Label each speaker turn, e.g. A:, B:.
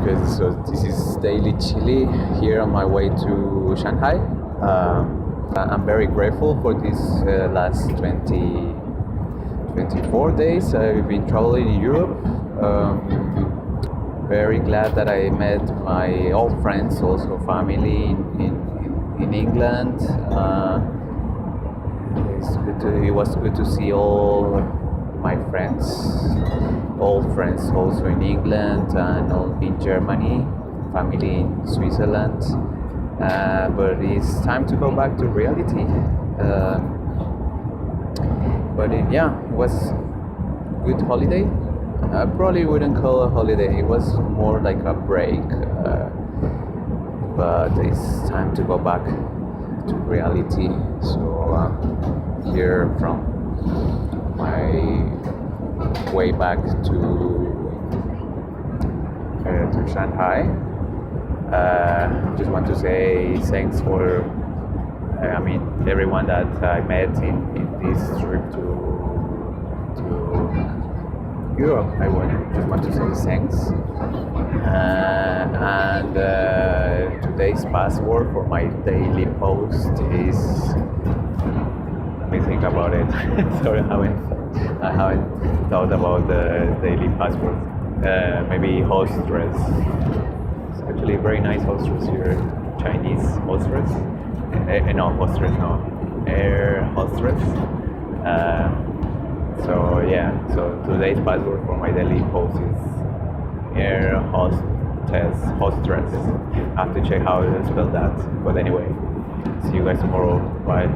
A: Okay, so this is DailyChilli here on my way to Shanghai. I'm very grateful for these last 24 days I've been traveling in Europe. Very glad that I met my old friends, also family in England. It was good to see all my friends, old friends also in England and all in Germany, family in Switzerland. But it's time to go back to reality. Yeah, it was good holiday. I probably wouldn't call it a holiday. It was more like a break. But it's time to go back to reality. So here from my way back to Shanghai. Just want to say thanks for everyone that I met in this trip to Europe. Just want to say thanks. And today's password for my daily post is, let me think about it. Sorry, I haven't thought about the daily password. Maybe hostess. It's actually a very nice hostess here. Chinese hostess. Air hostess. So today's password for my daily post is air hostess. I have to check how to spell that. But anyway, see you guys tomorrow. Bye.